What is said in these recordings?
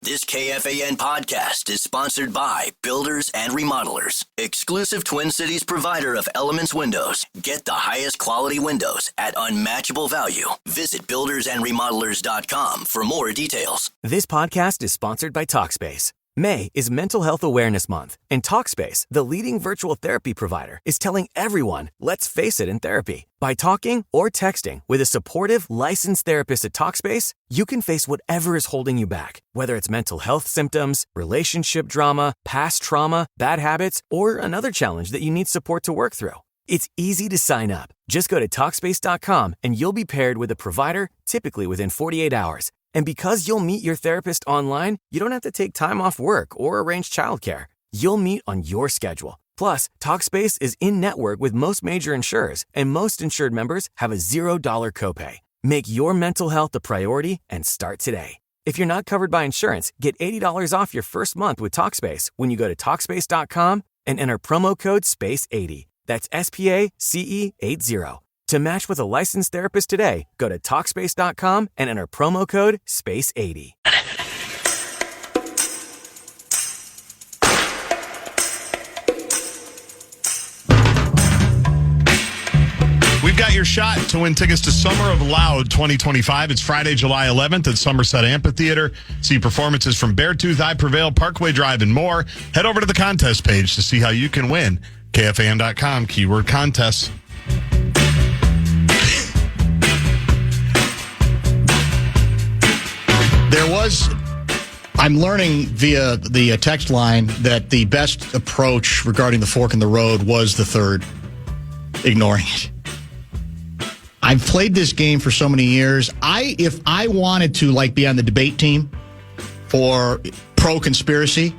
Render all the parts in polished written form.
This KFAN podcast is sponsored by Builders and Remodelers, exclusive Twin Cities provider of Elements Windows. Get the highest quality windows at unmatchable value. Visit buildersandremodelers.com for more details. This podcast is sponsored by Talkspace. May is Mental Health Awareness Month, and Talkspace, the leading virtual therapy provider, is telling everyone, let's face it in therapy. By talking or texting with a supportive, licensed therapist at Talkspace, you can face whatever is holding you back, whether it's mental health symptoms, relationship drama, past trauma, bad habits, or another challenge that you need support to work through. It's easy to sign up. Just go to Talkspace.com and you'll be paired with a provider, typically within 48 hours. And because you'll meet your therapist online, you don't have to take time off work or arrange childcare. You'll meet on your schedule. Plus, Talkspace is in-network with most major insurers, and most insured members have a $0 copay. Make your mental health a priority and start today. If you're not covered by insurance, get $80 off your first month with Talkspace when you go to Talkspace.com and enter promo code SPACE80. That's SPACE80. To match with a licensed therapist today, go to Talkspace.com and enter promo code SPACE80. We've got your shot to win tickets to Summer of Loud 2025. It's Friday, July 11th at Somerset Amphitheater. See performances from Beartooth, I Prevail, Parkway Drive, and more. Head over to the contest page to see how you can win. KFAN.com, keyword contest. I'm learning via the text line that the best approach regarding the fork in the road was the third, ignoring it. I've played this game for so many years. If I wanted to be on the debate team for pro-conspiracy,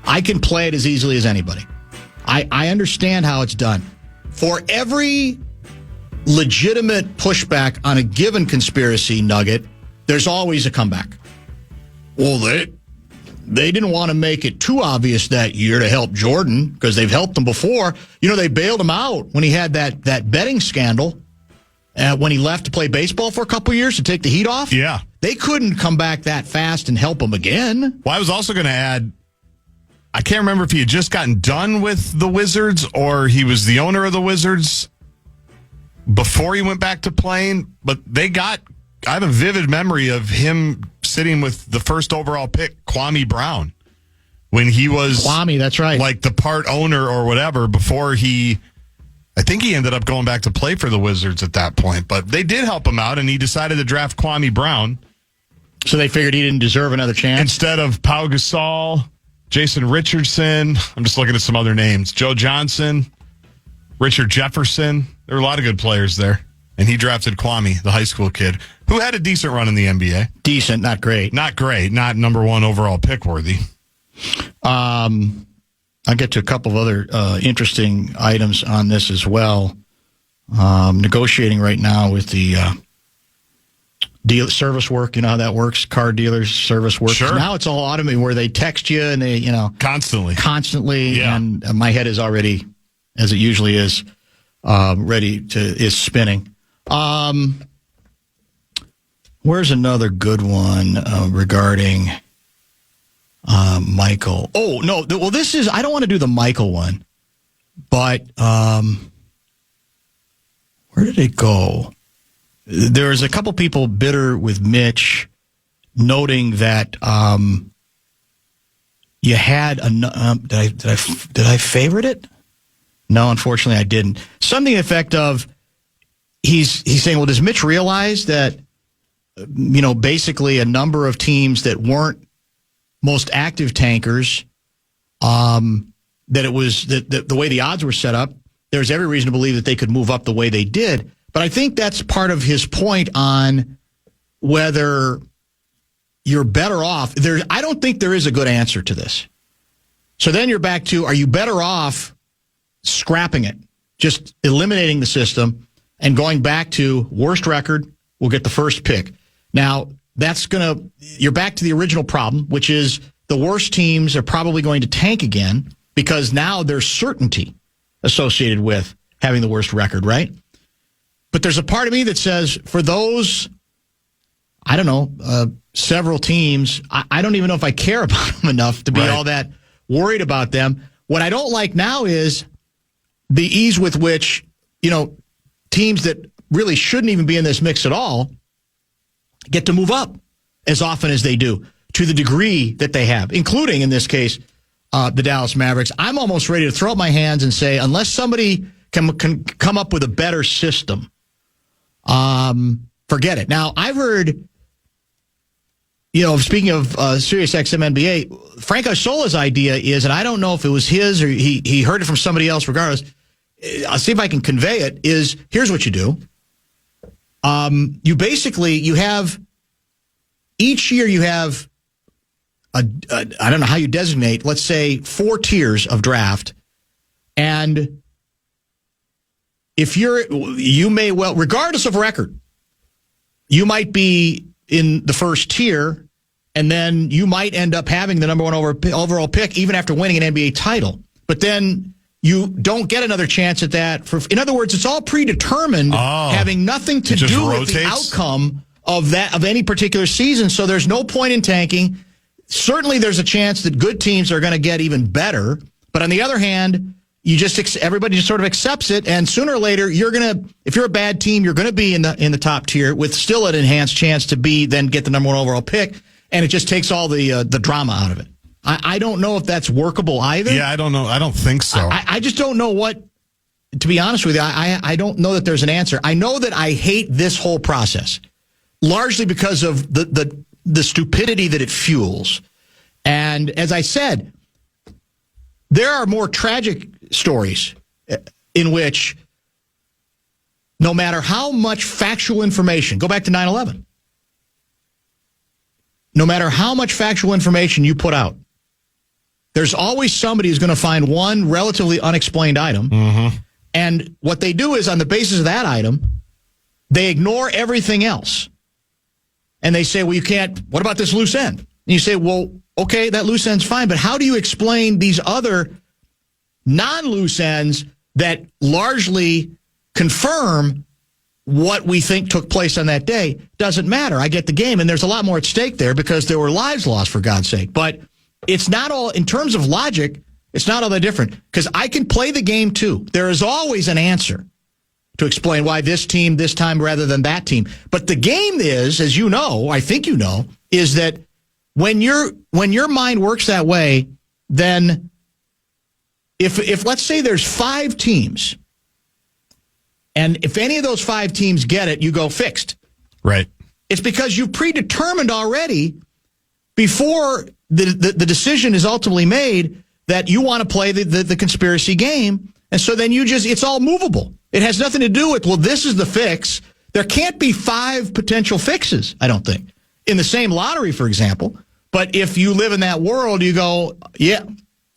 I can play it as easily as anybody. I understand how it's done. For every legitimate pushback on a given conspiracy nugget, there's always a comeback. Well, they didn't want to make it too obvious that year to help Jordan because they've helped him before. You know, they bailed him out when he had that betting scandal when he left to play baseball for a couple years to take the heat off. Yeah. They couldn't come back that fast and help him again. Well, I was also going to add, I can't remember if he had just gotten done with the Wizards or he was the owner of the Wizards before he went back to playing, but I have a vivid memory of him sitting with the first overall pick, Kwame Brown, when he was that's right, like the part owner or whatever before I think he ended up going back to play for the Wizards at that point, but they did help him out and he decided to draft Kwame Brown. So they figured he didn't deserve another chance? Instead of Pau Gasol, Jason Richardson, I'm just looking at some other names, Joe Johnson, Richard Jefferson. There were a lot of good players there. And he drafted Kwame, the high school kid, who had a decent run in the NBA. Decent, not great. Not great, not number one overall pick worthy. I'll get to a couple of other interesting items on this as well. Negotiating right now with the deal service work. You know how that works? Car dealers service work. Sure. Now it's all automated where they text you and they, constantly. Yeah. And my head is already, as it usually is, is spinning. Where's another good one regarding Michael? Oh, no. Well, I don't want to do the Michael one, but where did it go? There's a couple people bitter with Mitch, noting that you had did I favorite it? No, unfortunately, I didn't. Something to the effect of he's saying, well, does Mitch realize that basically a number of teams that weren't most active tankers, that it was that the way the odds were set up, there's every reason to believe that they could move up the way they did. But I think that's part of his point on whether you're better off. I don't think there is a good answer to this. So then you're back to, are you better off scrapping it, just eliminating the system and going back to worst record, we'll get the first pick. Now, you're back to the original problem, which is the worst teams are probably going to tank again because now there's certainty associated with having the worst record, right? But there's a part of me that says for those, I don't know, several teams. I don't even know if I care about them enough to be all that worried about them. What I don't like now is the ease with which, teams that really shouldn't even be in this mix at all get to move up as often as they do, to the degree that they have, including, in this case, the Dallas Mavericks. I'm almost ready to throw up my hands and say, unless somebody can come up with a better system, forget it. Now, I've heard, speaking of Sirius XM NBA, Frank Isola's idea is, and I don't know if it was his or he heard it from somebody else, regardless, I'll see if I can convey it, is here's what you do. You have, each year you have, I don't know how you designate, let's say 4 tiers of draft. And if you may well, regardless of record, you might be in the first tier, and then you might end up having the number 1 overall pick even after winning an NBA title. But then you don't get another chance at that. In other words, it's all predetermined, having nothing to do with the outcome of any particular season. So there's no point in tanking. Certainly there's a chance that good teams are going to get even better. But on the other hand, everybody just sort of accepts it, and sooner or later if you're a bad team, you're going to be in the top tier with still an enhanced chance to then get the number 1 overall pick, and it just takes all the drama out of it. I don't know if that's workable either. Yeah, I don't know. I don't think so. I just don't know to be honest with you, I don't know that there's an answer. I know that I hate this whole process, largely because of the stupidity that it fuels. And as I said, there are more tragic stories in which no matter how much factual information, go back to 9/11, no matter how much factual information you put out, there's always somebody who's going to find one relatively unexplained item. Mm-hmm. And what they do is, on the basis of that item, they ignore everything else. And they say, well, you can't, what about this loose end? And you say, well, okay, that loose end's fine, but how do you explain these other non-loose ends that largely confirm what we think took place on that day? Doesn't matter. I get the game, and there's a lot more at stake there because there were lives lost, for God's sake. But it's not all, in terms of logic, it's not all that different, because I can play the game too. There is always an answer to explain why this team this time rather than that team. But the game is, as you know, I think you know, is that when your mind works that way, then if let's say there's 5 teams, and if any of those 5 teams get it, you go fixed. Right. It's because you've predetermined already before the decision is ultimately made that you want to play the conspiracy game. And so then it's all movable. It has nothing to do with, well, this is the fix. There can't be 5 potential fixes, I don't think, in the same lottery, for example. But if you live in that world, you go, yeah,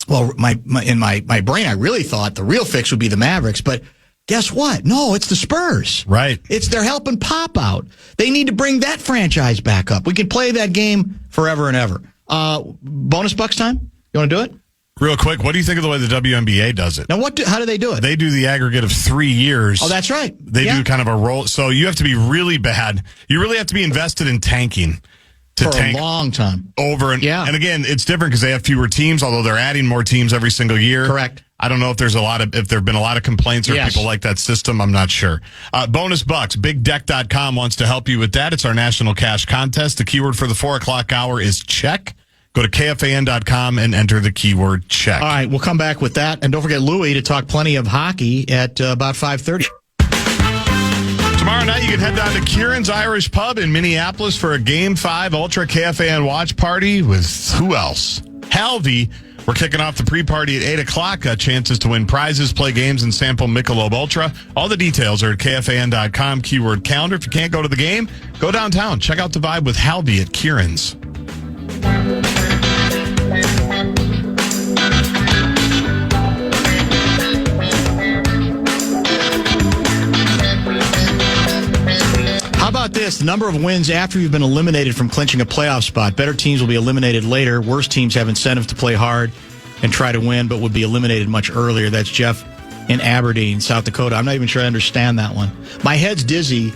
well, in my brain, I really thought the real fix would be the Mavericks. But guess what? No, it's the Spurs. Right. They're helping Pop out. They need to bring that franchise back up. We can play that game forever and ever. Bonus bucks time? You want to do it? Real quick, what do you think of the way the WNBA does it? Now, how do they do it? They do the aggregate of 3 years. Oh, that's right. They do kind of a roll. So you have to be really bad. You really have to be invested in tanking. For a long time. And again, it's different because they have fewer teams, although they're adding more teams every single year. Correct. I don't know if there have been a lot of complaints or people like that system. I'm not sure. Bonus bucks. BigDeck.com wants to help you with that. It's our national cash contest. The keyword for the 4 o'clock hour is check. Go to KFAN.com and enter the keyword check. All right, we'll come back with that. And don't forget Louie to talk plenty of hockey at about 5:30. Tomorrow night, you can head down to Kieran's Irish Pub in Minneapolis for a Game 5 Ultra KFAN watch party with who else? Halvey. We're kicking off the pre-party at 8 o'clock. Chances to win prizes, play games, and sample Michelob Ultra. All the details are at KFAN.com, keyword calendar. If you can't go to the game, go downtown. Check out the vibe with Halvey at Kieran's. How about this? The number of wins after you've been eliminated from clinching a playoff spot. Better teams will be eliminated later. Worse teams have incentive to play hard and try to win, but would be eliminated much earlier. That's Jeff in Aberdeen, South Dakota. I'm not even sure I understand that one. My head's dizzy.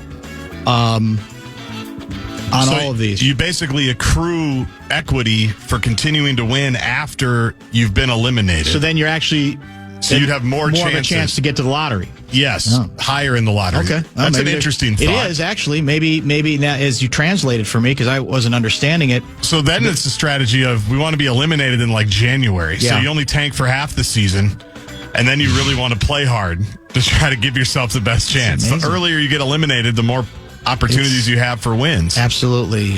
on all of these. You basically accrue equity for continuing to win after you've been eliminated. So then you're actually... So you'd have more of a chances. chance to get to the lottery. Yes, higher in the lottery. Okay. That's an interesting thought. It is, actually. Maybe now, as you translate it for me, because I wasn't understanding it. So then it's a strategy of we want to be eliminated in like January. Yeah. So you only tank for half the season, and then you really want to play hard to try to give yourself the best chance. The earlier you get eliminated, the more opportunities you have for wins. Absolutely.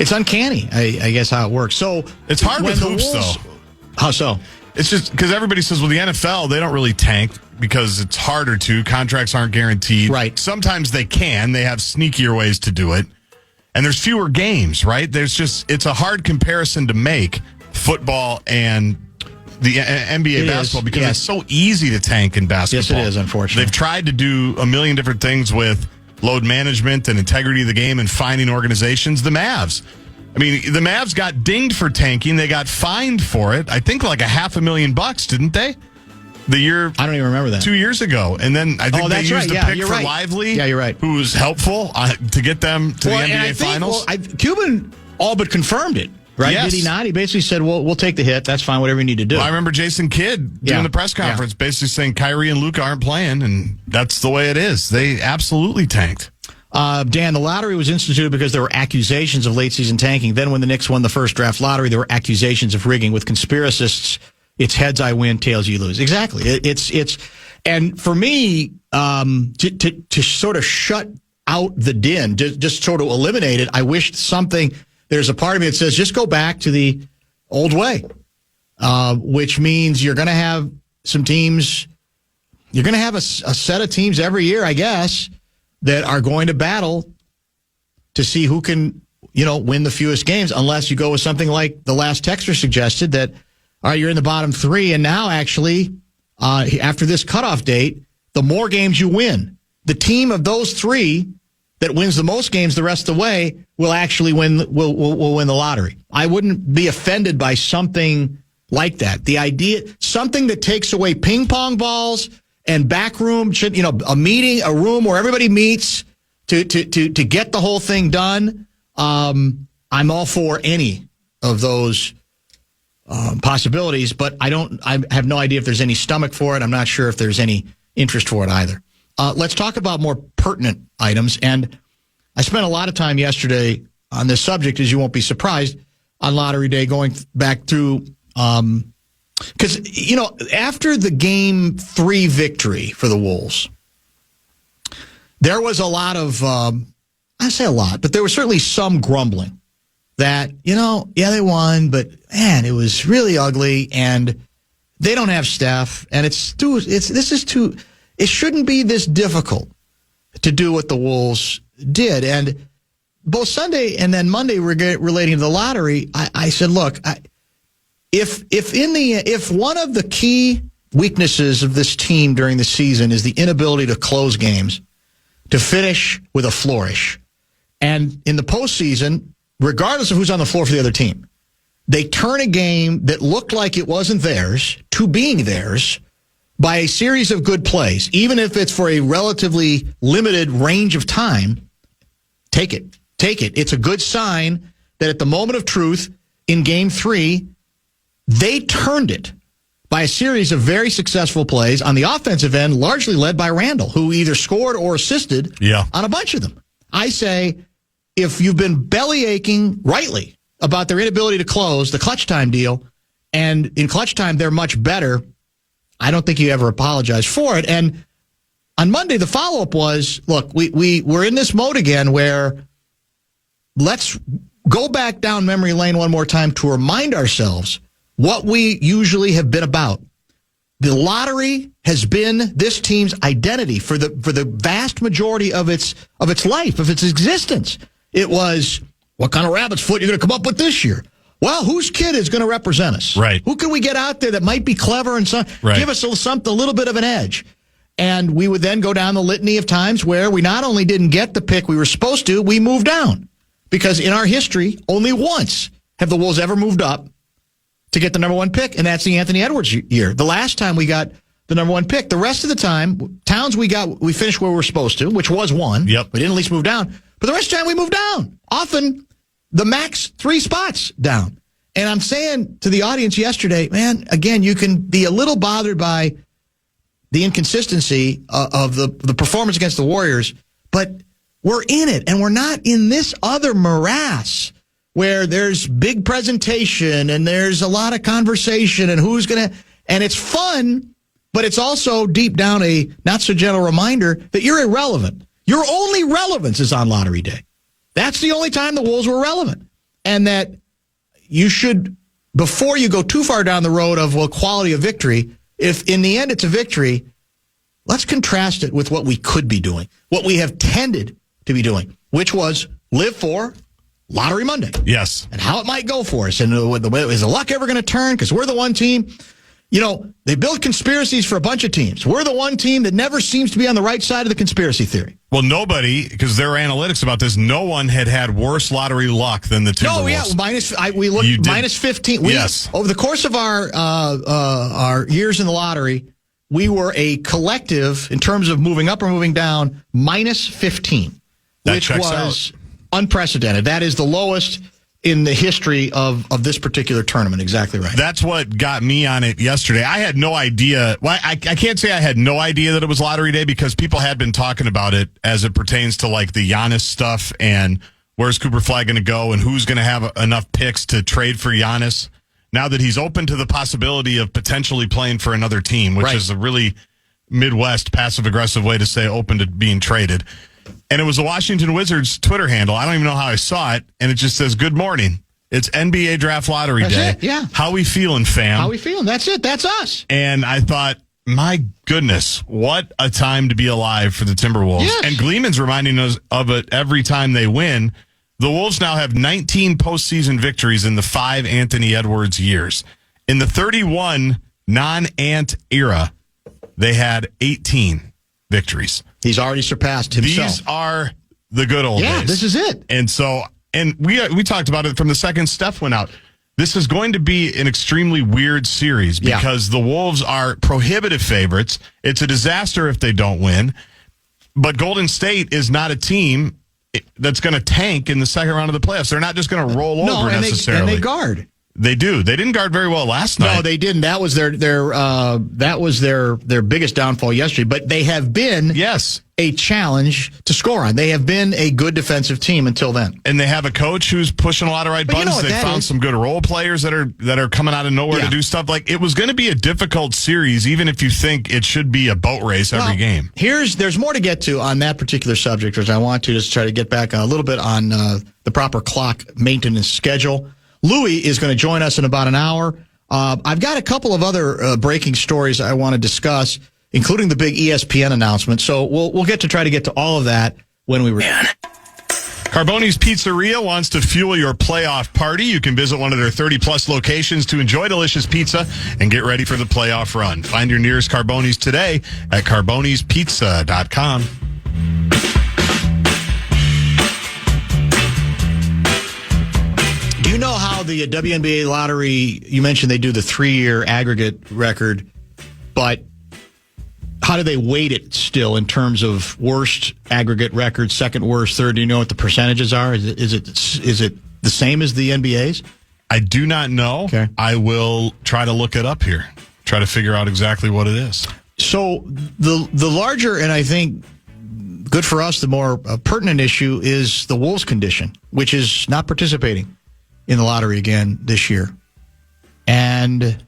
It's uncanny, I guess, how it works. So it's hard with hoops, though. How so? It's just because everybody says, well, the NFL, they don't really tank because it's harder to. Contracts aren't guaranteed. Right. Sometimes they can. They have sneakier ways to do it. And there's fewer games, right? It's a hard comparison to make, football and the NBA basketball, because it's so easy to tank in basketball. Yes, it is, unfortunately. They've tried to do a million different things with load management and integrity of the game and finding organizations. The Mavs. I mean, the Mavs got dinged for tanking. They got fined for it. I think like $500,000, didn't they? The year I don't even remember that 2 years ago, and then I think they used the pick for Lively. Yeah, you're right. Who was helpful to get them to the NBA Finals. Cuban all but confirmed it, right? Yes. Did he not? He basically said, "Well, we'll take the hit. That's fine. Whatever you need to do." Well, I remember Jason Kidd doing the press conference, basically saying Kyrie and Luka aren't playing, and that's the way it is. They absolutely tanked. Dan, the lottery was instituted because there were accusations of late-season tanking. Then when the Knicks won the first draft lottery, there were accusations of rigging. With conspiracists, it's heads I win, tails you lose. Exactly. And for me, to sort of shut out the din, just sort of eliminate it, I wished there's a part of me that says, just go back to the old way, which means you're going to have some teams, you're going to have a set of teams every year, I guess, that are going to battle to see who can, win the fewest games, unless you go with something like the last texter suggested that, all right, you're in the bottom three, and now actually, after this cutoff date, the more games you win, the team of those three that wins the most games the rest of the way will actually win the lottery. I wouldn't be offended by something like that. The idea, something that takes away ping pong balls and back room, a meeting, a room where everybody meets to get the whole thing done. I'm all for any of those possibilities, but I have no idea if there's any stomach for it. I'm not sure if there's any interest for it either. Let's talk about more pertinent items. And I spent a lot of time yesterday on this subject, as you won't be surprised, on Lottery Day, going back through, because, after the Game 3 victory for the Wolves, there was a lot of, I say a lot, but there was certainly some grumbling that, they won, but man, it was really ugly, and they don't have Steph, and it shouldn't be this difficult to do what the Wolves did. And both Sunday and then Monday relating to the lottery, I said, look, if one of the key weaknesses of this team during the season is the inability to close games, to finish with a flourish, and in the postseason, regardless of who's on the floor for the other team, they turn a game that looked like it wasn't theirs to being theirs by a series of good plays, even if it's for a relatively limited range of time. Take it. It's a good sign that at the moment of truth in Game 3, they turned it by a series of very successful plays on the offensive end, largely led by Randall, who either scored or assisted on a bunch of them. I say, if you've been belly aching rightly about their inability to close the clutch time deal, and in clutch time they're much better, I don't think you ever apologize for it. And on Monday, the follow-up was, look, we're in this mode again where let's go back down memory lane one more time to remind ourselves what we usually have been about. The lottery has been this team's identity for the vast majority of its life, of its existence. It was, what kind of rabbit's foot are you going to come up with this year? Well, whose kid is going to represent us? Right. Who can we get out there that might be clever and give us a little bit of an edge? And we would then go down the litany of times where we not only didn't get the pick we were supposed to, we moved down. Because in our history, only once have the Wolves ever moved up to get the number one pick, and that's the Anthony Edwards year. The last time we got the number one pick. The rest of the time, towns we finished where we were supposed to, which was one. Yep. We didn't at least move down. But the rest of the time we move down. Often the max 3 spots down. And I'm saying to the audience yesterday, man, again, you can be a little bothered by the inconsistency of the performance against the Warriors, but we're in it, and we're not in this other morass where there's big presentation and there's a lot of conversation and who's going to, and it's fun, but it's also deep down a not so gentle reminder that you're irrelevant. Your only relevance is on lottery day. That's the only time the Wolves were relevant. And that you should, before you go too far down the road of, well, quality of victory, if in the end it's a victory, let's contrast it with what we could be doing, what we have tended to be doing, which was live for Lottery Monday. Yes. And how it might go for us. And is the luck ever going to turn? Because we're the one team. You know, they build conspiracies for a bunch of teams. We're the one team that never seems to be on the right side of the conspiracy theory. Well, nobody, because there are analytics about this, no one had worse lottery luck than the Timberwolves. Oh, yeah. We looked minus 15. Yes. Over the course of our years in the lottery, we were a collective, in terms of moving up or moving down, minus 15. Which was unprecedented. That is the lowest in the history of this particular tournament. Exactly right. That's what got me on it yesterday. I had no idea. Well, I can't say I had no idea that it was lottery day because people had been talking about it as it pertains to like the Giannis stuff and where's Cooper Flag going to go and who's going to have enough picks to trade for Giannis. Now that he's open to the possibility of potentially playing for another team, which is a really Midwest passive-aggressive way to say open to being traded. And it was the Washington Wizards Twitter handle. I don't even know how I saw it. And it just says, good morning. It's NBA Draft Lottery Day. It, yeah. How we feeling, fam? How we feeling? That's it. That's us. And I thought, my goodness, what a time to be alive for the Timberwolves. Yes. And Gleeman's reminding us of it every time they win. The Wolves now have 19 postseason victories in the 5 Anthony Edwards years. In the 31 non-Ant era, they had 18 victories. He's already surpassed himself. These are the good old days. Yeah, this is it. And so, and we talked about it from the second Steph went out. This is going to be an extremely weird series because the Wolves are prohibitive favorites. It's a disaster if they don't win. But Golden State is not a team that's going to tank in the second round of the playoffs. They're not just going to roll over necessarily. And they guard. They do. They didn't guard very well last night. No, they didn't. That was their biggest downfall yesterday. But they have been a challenge to score on. They have been a good defensive team until then. And they have a coach who's pushing a lot of right buttons. You know, they found some good role players that are coming out of nowhere to do stuff. Like, it was going to be a difficult series, even if you think it should be a boat race every game. There's more to get to on that particular subject, as I want to just try to get back a little bit on the proper clock maintenance schedule. Louis is going to join us in about an hour. I've got a couple of other breaking stories I want to discuss, including the big ESPN announcement. So we'll get to all of that when we return. Carboni's Pizzeria wants to fuel your playoff party. You can visit one of their 30-plus locations to enjoy delicious pizza and get ready for the playoff run. Find your nearest Carboni's today at carbonispizza.com. Do you know how the WNBA lottery, you mentioned they do the 3-year aggregate record, but how do they weight it still in terms of worst aggregate record, second worst, third? Do you know what the percentages are? Is it the same as the NBA's? I do not know. Okay. I will try to look it up here, try to figure out exactly what it is. So the larger, and I think good for us, the more pertinent issue is the Wolves' condition, which is not participating in the lottery again this year. And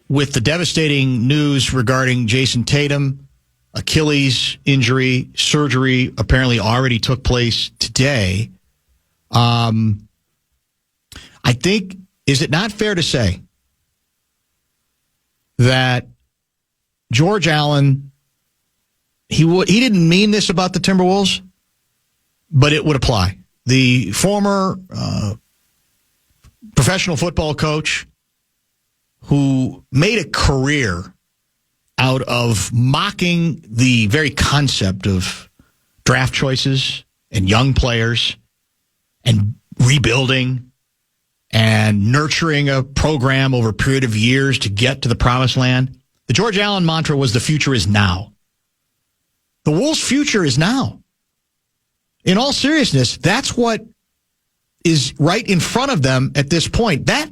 with the devastating news regarding Jason Tatum, Achilles injury, surgery apparently already took place today. I think, is it not fair to say that George Allen, he didn't mean this about the Timberwolves, but it would apply. The former professional football coach who made a career out of mocking the very concept of draft choices and young players and rebuilding and nurturing a program over a period of years to get to the promised land. The George Allen mantra was the future is now. The Wolves' future is now. in all seriousness, that's what is right in front of them at this point. That,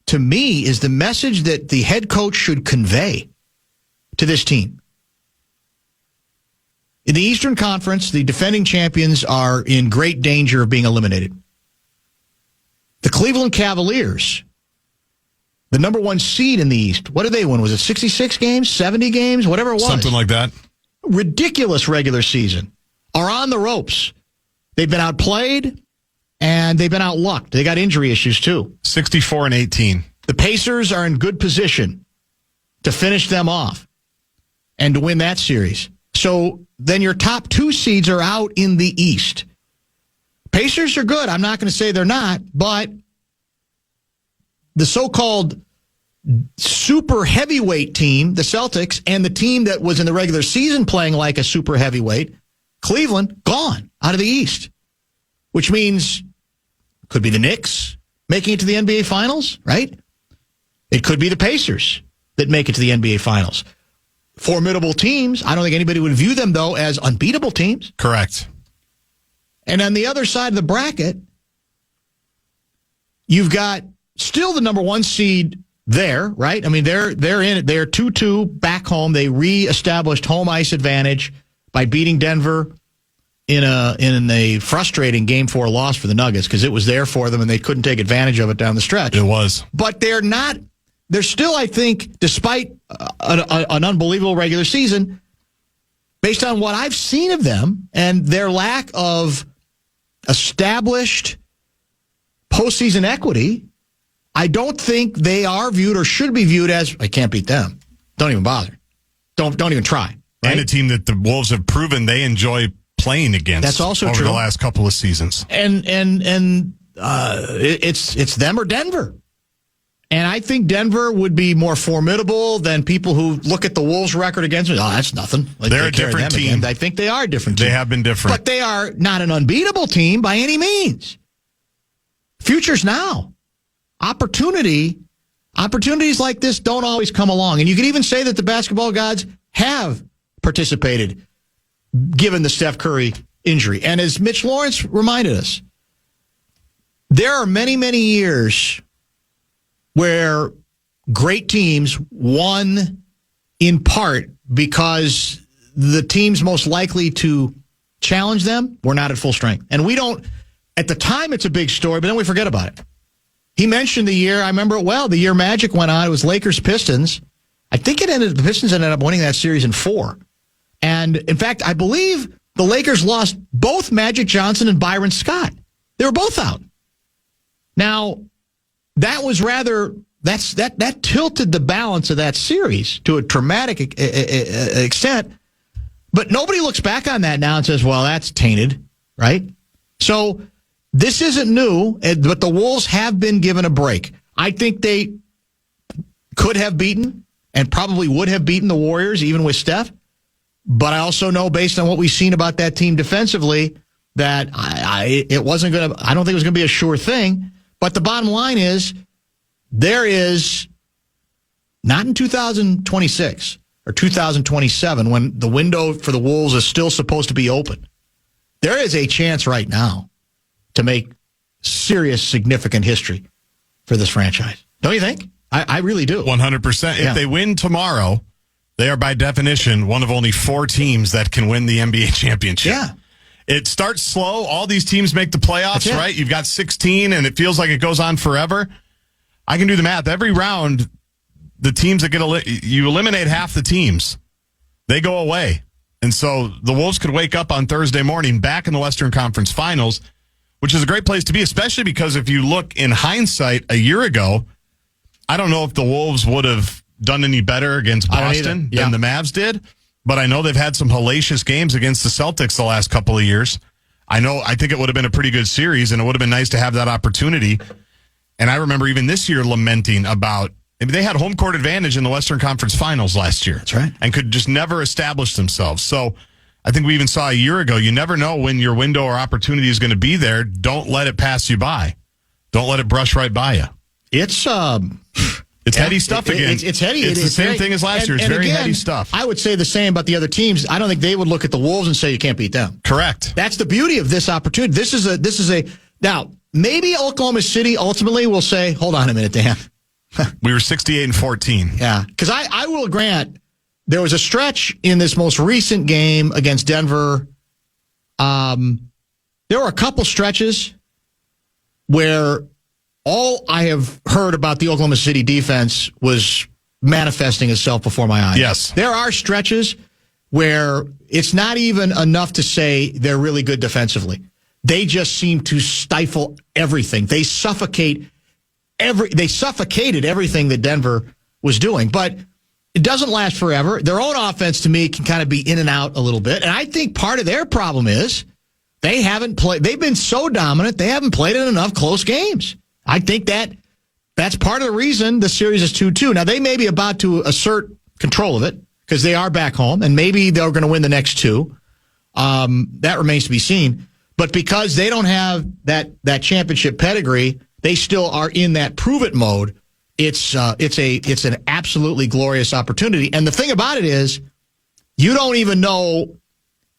to me, is the message that the head coach should convey to this team. In the Eastern Conference, the defending champions are in great danger of being eliminated. The Cleveland Cavaliers, the number one seed in the East, what did they win? Was it 66 games, 70 games, whatever it was? Something like that. Ridiculous regular season. Are on the ropes. They've been outplayed, and they've been outlucked. They got injury issues, too. 64-18. The Pacers are in good position to finish them off and to win that series. So then your top two seeds are out in the East. Pacers are good. I'm not going to say they're not, but the so-called super heavyweight team, the Celtics, and the team that was in the regular season playing like a super heavyweight, Cleveland, gone out of the East, which means could be the Knicks making it to the NBA Finals, right? It could be the Pacers that make it to the NBA Finals. Formidable teams. I don't think anybody would view them, though, as unbeatable teams. Correct. And on the other side of the bracket, you've got still the number one seed there, right? I mean, they're in it. They're 2-2 back home. They reestablished home ice advantage by beating Denver in a frustrating Game 4 loss for the Nuggets because it was there for them and they couldn't take advantage of it down the stretch. It was. But they're not. They're still, I think, despite an unbelievable regular season, based on what I've seen of them and their lack of established postseason equity, I don't think they are viewed or should be viewed as, I can't beat them. Don't even bother. Don't even try. Right? And a team that the Wolves have proven they enjoy playing against. That's also over true. The last couple of seasons. And it's them or Denver. And I think Denver would be more formidable than people who look at the Wolves' record against them. Oh, that's nothing. They're a different team. Again. I think they are a different team. They have been different. But they are not an unbeatable team by any means. Future's now. Opportunities like this don't always come along. And you could even say that the basketball gods have participated given the Steph Curry injury. And as Mitch Lawrence reminded us, there are many, many years where great teams won in part because the teams most likely to challenge them were not at full strength. And we don't, at the time it's a big story, but then we forget about it. He mentioned the year, I remember it well, the year Magic went on, it was Lakers-Pistons. I think the Pistons ended up winning that series in 4. And in fact, I believe the Lakers lost both Magic Johnson and Byron Scott. They were both out. Now, that was that tilted the balance of that series to a dramatic extent. But nobody looks back on that now and says, well, that's tainted, right? So this isn't new, but the Wolves have been given a break. I think they could have beaten and probably would have beaten the Warriors, even with Steph. But I also know, based on what we've seen about that team defensively, that it wasn't going to. I don't think it was going to be a sure thing. But the bottom line is, there is not in 2026 or 2027 when the window for the Wolves is still supposed to be open. There is a chance right now to make serious, significant history for this franchise. Don't you think? I really do. 100%. Yeah. If they win tomorrow, they are by definition one of only 4 teams that can win the NBA championship. Yeah. It starts slow. All these teams make the playoffs, right? You've got 16, and it feels like it goes on forever. I can do the math. Every round, the teams that you eliminate half the teams. They go away. And so the Wolves could wake up on Thursday morning back in the Western Conference Finals, which is a great place to be, especially because if you look in hindsight a year ago, I don't know if the Wolves would have done any better against Boston than the Mavs did. But I know they've had some hellacious games against the Celtics the last couple of years. I think it would have been a pretty good series, and it would have been nice to have that opportunity. And I remember even this year lamenting about, they had home court advantage in the Western Conference Finals last year. That's right. And could just never establish themselves. So I think we even saw a year ago, you never know when your window or opportunity is going to be there. Don't let it pass you by. Don't let it brush right by you. It's It's heady stuff again. It's heady. It's the same thing as last year. It's very again, heady stuff. I would say the same about the other teams. I don't think they would look at the Wolves and say you can't beat them. Correct. That's the beauty of this opportunity. This is a now maybe Oklahoma City ultimately will say, hold on a minute, Dan. We were 68-14. Yeah, because I will grant there was a stretch in this most recent game against Denver. There were a couple stretches where all I have heard about the Oklahoma City defense was manifesting itself before my eyes. Yes. There are stretches where it's not even enough to say they're really good defensively. They just seem to stifle everything. They suffocated everything that Denver was doing. But it doesn't last forever. Their own offense, to me, can kind of be in and out a little bit. And I think part of their problem is they haven't played. They've been so dominant, they haven't played in enough close games. I think that's part of the reason the series is 2-2. Now, they may be about to assert control of it because they are back home, and maybe they're going to win the next two. That remains to be seen. But because they don't have that championship pedigree, they still are in that prove-it mode. It's an absolutely glorious opportunity. And the thing about it is, you don't even know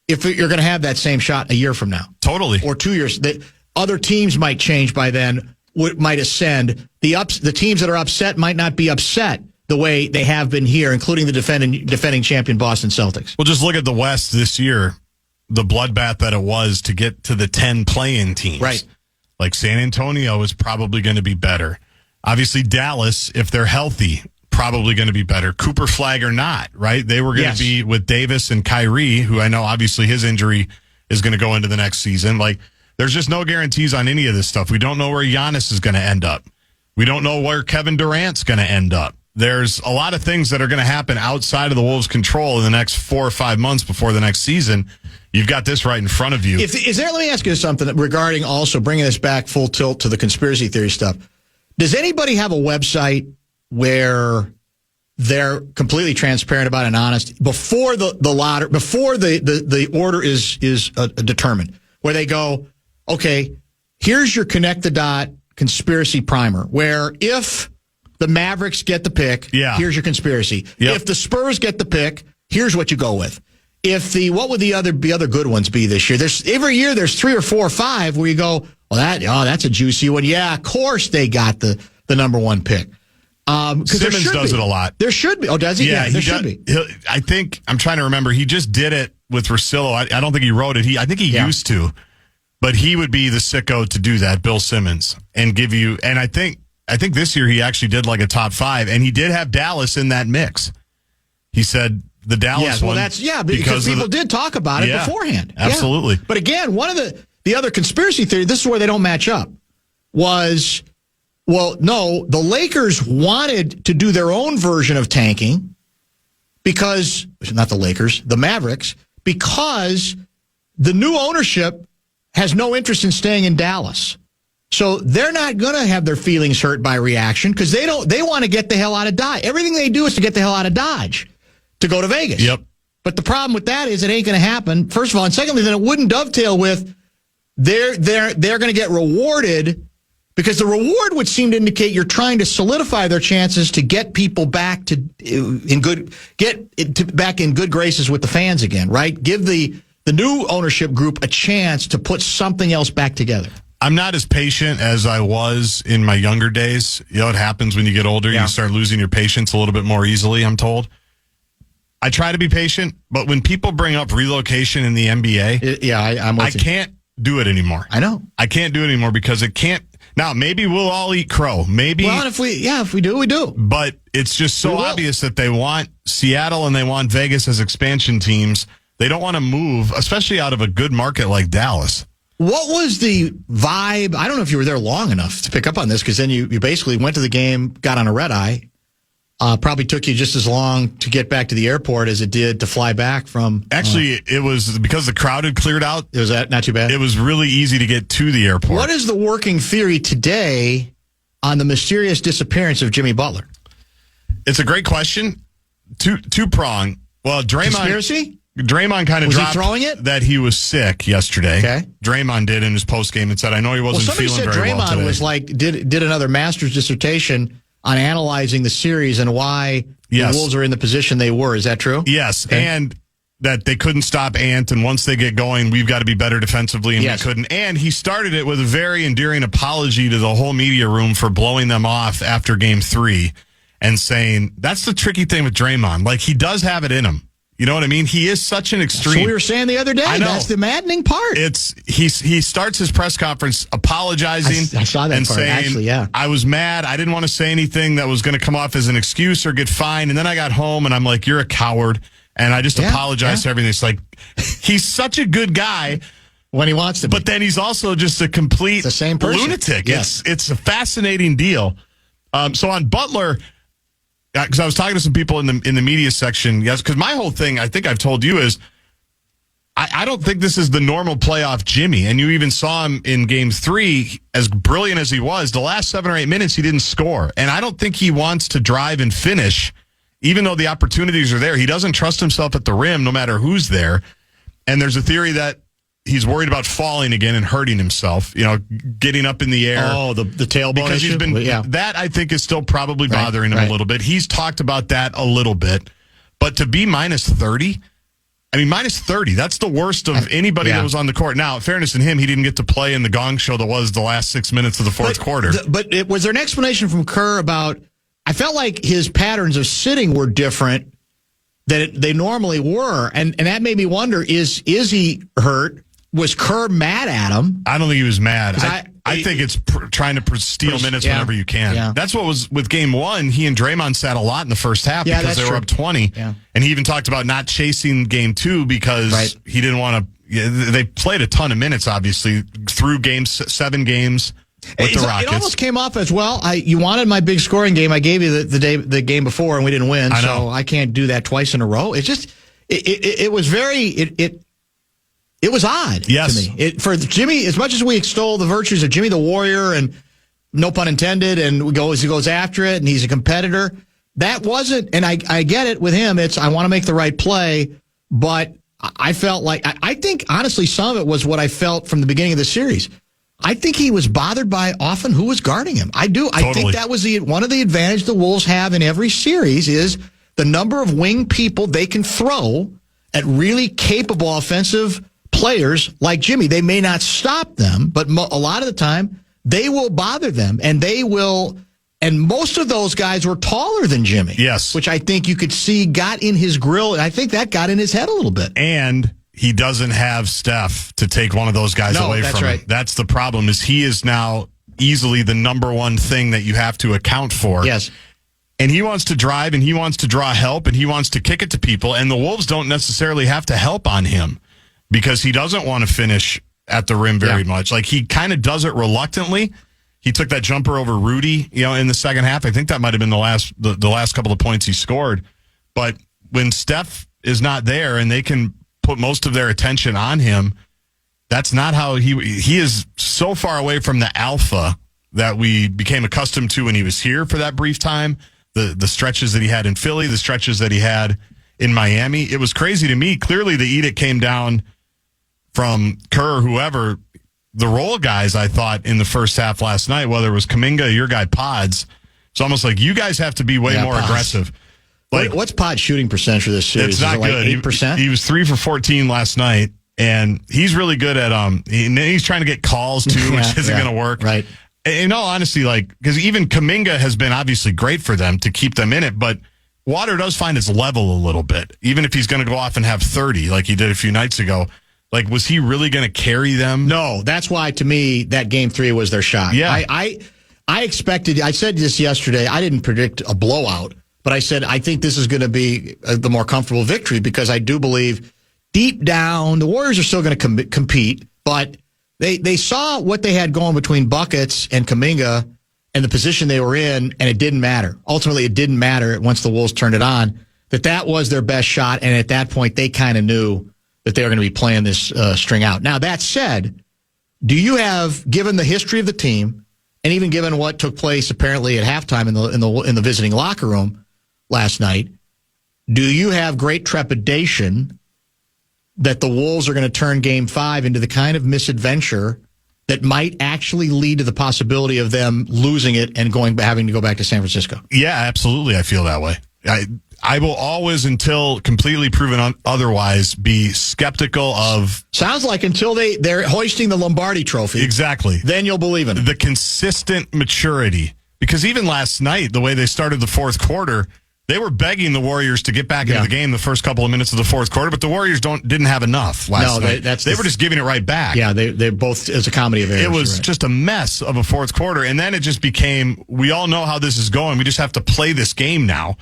if you're going to have that same shot a year from now. Totally. Or 2 years. Other teams might change by then. Might ascend. The teams that are upset might not be upset the way they have been here, including the defending champion Boston Celtics. Well, just look at the West this year, the bloodbath that it was to get to the 10 play-in teams. Right. Like San Antonio is probably going to be better. Obviously, Dallas, if they're healthy, probably going to be better. Cooper Flag or not, right? They were going to be with Davis and Kyrie, who I know obviously his injury is going to go into the next season. Like, there's just no guarantees on any of this stuff. We don't know where Giannis is going to end up. We don't know where Kevin Durant's going to end up. There's a lot of things that are going to happen outside of the Wolves' control in the next 4 or 5 months before the next season. You've got this right in front of you. Let me ask you something regarding also bringing this back full tilt to the conspiracy theory stuff. Does anybody have a website where they're completely transparent about and honest before the order is determined, where they go, okay, here's your connect the dot conspiracy primer, where if the Mavericks get the pick, here's your conspiracy. Yep. If the Spurs get the pick, here's what you go with. What would the other good ones be this year? Every year there's 3 or 4 or 5 where you go, well, that's a juicy one. Yeah, of course they got the number one pick. Simmons does it a lot. There should be. Oh, does he? Yeah, there should be. I think, I'm trying to remember, he just did it with Russillo. I don't think he wrote it. I think he used to. But he would be the sicko to do that, Bill Simmons, and give you. And I think this year he actually did like a top 5, and he did have Dallas in that mix. He said the Dallas one. Because people did talk about it beforehand. Absolutely. Yeah. But again, one of the other conspiracy theory, this is where they don't match up, was, well, no, the Lakers wanted to do their own version of tanking because, not the Lakers, the Mavericks, because the new ownership has no interest in staying in Dallas. So they're not going to have their feelings hurt by reaction because they want to get the hell out of Dodge. Everything they do is to get the hell out of Dodge to go to Vegas. Yep. But the problem with that is it ain't going to happen, first of all. And secondly, then it wouldn't dovetail with they're going to get rewarded, because the reward would seem to indicate you're trying to solidify their chances to get people back in good graces with the fans again, right? Give the new ownership group a chance to put something else back together. I'm not as patient as I was in my younger days. You know, it happens when you get older. You start losing your patience a little bit more easily, I'm told. I try to be patient, but when people bring up relocation in the NBA, I can't do it anymore. I know. I can't do it anymore because it can't. Now, maybe we'll all eat crow. Maybe. Well, if we do, we do. But it's just so obvious that they want Seattle and they want Vegas as expansion teams. They don't want to move, especially out of a good market like Dallas. What was the vibe? I don't know if you were there long enough to pick up on this, because then you basically went to the game, got on a red eye. Probably took you just as long to get back to the airport as it did to fly back from. Actually, it was because the crowd had cleared out. Was that not too bad? It was really easy to get to the airport. What is the working theory today on the mysterious disappearance of Jimmy Butler? It's a great question. Two-prong. Well, Conspiracy? Draymond kind of dropped throwing it? That he was sick yesterday. Okay. Draymond did in his postgame and said, I know he wasn't feeling very well today. Somebody said Draymond was like, did another master's dissertation on analyzing the series and why the Wolves are in the position they were. Is that true? Yes, okay. And that they couldn't stop Ant, and once they get going, we've got to be better defensively, and we couldn't. And he started it with a very endearing apology to the whole media room for blowing them off after Game 3 and saying, that's the tricky thing with Draymond. Like, he does have it in him. You know what I mean? He is such an extreme. So we were saying the other day. I know. That's the maddening part. He starts his press conference apologizing. I saw that and part, saying, actually, yeah. I was mad. I didn't want to say anything that was going to come off as an excuse or get fined. And then I got home and I'm like, you're a coward. And I just apologized for everything. It's like, he's such a good guy. When he wants to be. But then he's also just a complete the same person. Lunatic. Yes. It's a fascinating deal. So on Butler, because I was talking to some people in the media section, because my whole thing, I think I've told you, is I don't think this is the normal playoff Jimmy. And you even saw him in Game 3, as brilliant as he was, the last 7 or 8 minutes he didn't score. And I don't think he wants to drive and finish, even though the opportunities are there. He doesn't trust himself at the rim, no matter who's there. And there's a theory that he's worried about falling again and hurting himself, getting up in the air. Oh, the tailbone because issue? That I think is still probably bothering him a little bit. He's talked about that a little bit. But to be minus 30, minus 30, that's the worst of anybody that was on the court. Now, in fairness in him, he didn't get to play in the gong show that was the last 6 minutes of the fourth quarter. But was there an explanation from Kerr about, I felt like his patterns of sitting were different than they normally were. And that made me wonder, is he hurt? Was Kerr mad at him? I don't think he was mad. I think it's trying to steal minutes whenever you can. Yeah. That's what was with Game 1. He and Draymond sat a lot in the first half because they were up 20. Yeah. And he even talked about not chasing Game 2 because he didn't want to. They played a ton of minutes, obviously, through 7 games with the Rockets. It almost came off as, well, you wanted my big scoring game. I gave you the game before, and we didn't win. So I can't do that twice in a row. It's just, it was very, it was odd to me. For Jimmy, as much as we extol the virtues of Jimmy the Warrior, and no pun intended, and he goes after it, and he's a competitor, that wasn't, and I get it with him, it's I want to make the right play, but I felt like, I think, honestly, some of it was what I felt from the beginning of the series. I think he was bothered by often who was guarding him. I do. Totally. I think that was one of the advantages the Wolves have in every series is the number of wing people they can throw at really capable offensive players like Jimmy. They may not stop them, but a lot of the time they will bother them, and and most of those guys were taller than Jimmy. Yes. Which I think you could see got in his grill, and I think that got in his head a little bit. And he doesn't have Steph to take one of those guys away from him. That's the problem, is he is now easily the number one thing that you have to account for. Yes. And he wants to drive, and he wants to draw help, and he wants to kick it to people, and the Wolves don't necessarily have to help on him, because he doesn't want to finish at the rim very much. Like, he kind of does it reluctantly. He took that jumper over Rudy, in the second half. I think that might have been the last couple of points he scored. But when Steph is not there and they can put most of their attention on him, that's not how he is so far away from the alpha that we became accustomed to when he was here for that brief time. The stretches that he had in Philly, the stretches that he had in Miami. It was crazy to me. Clearly the edict came down from Kerr, whoever, the role guys, I thought, in the first half last night, whether it was Kuminga, your guy Pods, it's almost like you guys have to be way more aggressive. Like, what's Pod's shooting percentage for this series? It's not good. 8%? He was 3 for 14 last night, and he's really good at he's trying to get calls too, which isn't going to work. Right. In all honesty, because even Kuminga has been obviously great for them to keep them in it, but Water does find his level a little bit, even if he's going to go off and have 30 like he did a few nights ago. Like, was he really going to carry them? No, that's why, to me, that Game 3 was their shot. Yeah. I expected, I said this yesterday, I didn't predict a blowout, but I said I think this is going to be the more comfortable victory, because I do believe deep down the Warriors are still going to compete, but they saw what they had going between buckets and Kuminga and the position they were in, and it didn't matter. Ultimately, it didn't matter once the Wolves turned it on, that was their best shot, and at that point, they kind of knew that they were going to be playing this string out. Now, that said, do you have, given the history of the team, and even given what took place apparently at halftime in the visiting locker room last night, do you have great trepidation that the Wolves are going to turn Game 5 into the kind of misadventure that might actually lead to the possibility of them losing it and having to go back to San Francisco? Yeah, absolutely. I feel that way. I will always, until completely proven otherwise, be skeptical of... Sounds like until they're hoisting the Lombardi Trophy. Exactly. Then you'll believe in it. The consistent maturity. Because even last night, the way they started the fourth quarter, they were begging the Warriors to get back into the game the first couple of minutes of the fourth quarter, but the Warriors didn't have enough last night. They were just giving it right back. Yeah, they both, as a comedy of errors. It was just a mess of a fourth quarter, and then it just became, we all know how this is going. We just have to play this game now.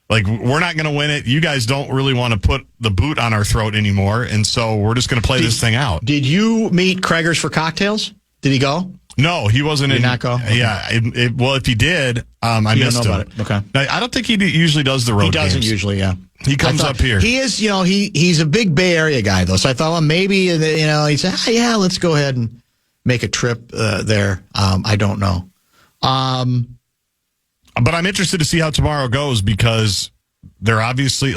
Like, we're not going to win it. You guys don't really want to put the boot on our throat anymore, and so we're just going to play this thing out. Did you meet Kreger's for cocktails? Did he go? No, he wasn't. Did he not go? Okay. Yeah. Well, if he did, I missed him. About it. Okay. I don't think he usually does the road games. He doesn't usually, yeah. He comes up here. He is, he's a big Bay Area guy, though. So I thought, well, maybe, he said, yeah, let's go ahead and make a trip there. I don't know. But I'm interested to see how tomorrow goes, because they're obviously,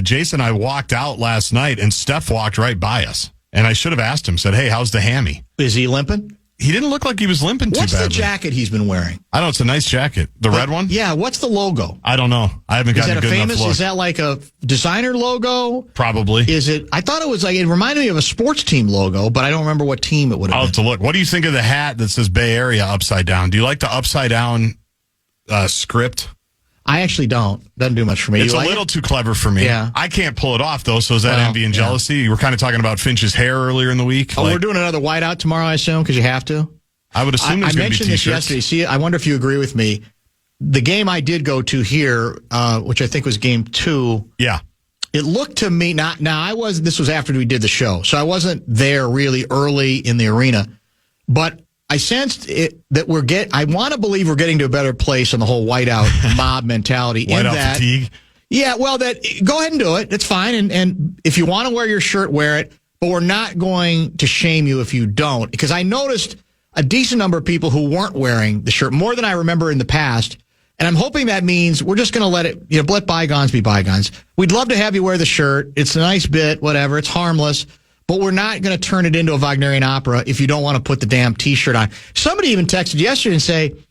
Jason and I walked out last night and Steph walked right by us. And I should have asked him, said, hey, how's the hammy? Is he limping? He didn't look like he was limping too badly. What's the jacket he's been wearing? I don't know. It's a nice jacket. The red one? Yeah. What's the logo? I don't know. I haven't gotten a good enough look. Is that like a designer logo? Probably. Is it? I thought it was it reminded me of a sports team logo, but I don't remember what team it would have been. I'll have to look. What do you think of the hat that says Bay Area upside down? Do you like the upside down script? I actually don't. Doesn't do much for me. It's a little too clever for me. Yeah. I can't pull it off, though, so is that envy and jealousy? You were kind of talking about Finch's hair earlier in the week. Oh, we're doing another whiteout tomorrow, I assume, because you have to? I would assume there's going to be T-shirts. I mentioned this yesterday. See, I wonder if you agree with me. The game I did go to here, which I think was game 2. Yeah. It looked to me, this was after we did the show, so I wasn't there really early in the arena, but I sensed that I want to believe we're getting to a better place on the whole whiteout mob mentality. Whiteout fatigue? Yeah, well, go ahead and do it. It's fine. And if you want to wear your shirt, wear it. But we're not going to shame you if you don't. Because I noticed a decent number of people who weren't wearing the shirt, more than I remember in the past. And I'm hoping that means we're just going to let bygones be bygones. We'd love to have you wear the shirt. It's a nice bit, whatever. It's harmless. But we're not going to turn it into a Wagnerian opera if you don't want to put the damn T-shirt on. Somebody even texted yesterday and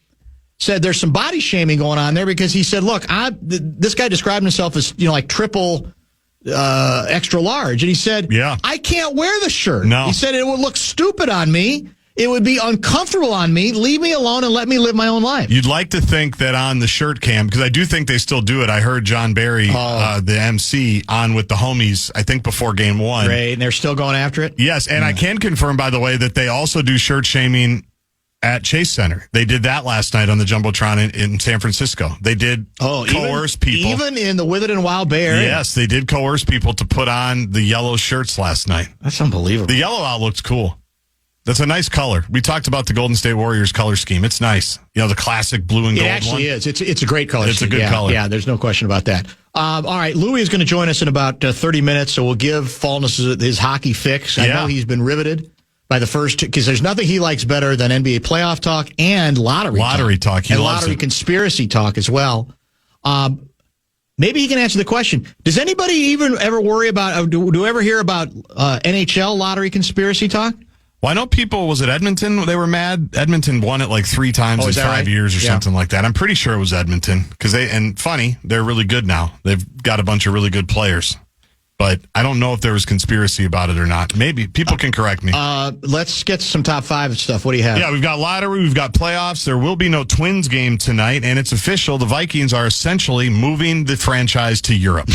said there's some body shaming going on there, because he said, look, this guy described himself as, like triple extra large. And he said, yeah, I can't wear the shirt. No. He said it would look stupid on me. It would be uncomfortable on me. Leave me alone and let me live my own life. You'd like to think that on the shirt cam, because I do think they still do it. I heard John Barry, the MC, on with the homies, I think before game 1. Great, and they're still going after it? Yes, and I can confirm, by the way, that they also do shirt shaming at Chase Center. They did that last night on the Jumbotron in San Francisco. They did coerce people. Even in the Withered and Wild Bay Area? Yes, they did coerce people to put on the yellow shirts last night. That's unbelievable. The yellow out looks cool. That's a nice color. We talked about the Golden State Warriors color scheme. It's nice. The classic blue and gold one. It actually is. It's a great color scheme. It's a good color. Yeah, there's no question about that. All right, Louis is going to join us in about 30 minutes, so we'll give Fallness his hockey fix. I know he's been riveted by the first two, because there's nothing he likes better than NBA playoff talk and lottery talk. He and loves lottery it. Conspiracy talk as well. Maybe he can answer the question. Does anybody even ever worry about, do you ever hear about NHL lottery conspiracy talk? Well, I know people, was it Edmonton? They were mad. Edmonton won it like 3 times in 5 years or something like that. I'm pretty sure it was Edmonton, because they're really good now. They've got a bunch of really good players. But I don't know if there was conspiracy about it or not. Maybe. People can correct me. Let's get some top 5 stuff. What do you have? Yeah, we've got lottery. We've got playoffs. There will be no Twins game tonight, and it's official. The Vikings are essentially moving the franchise to Europe.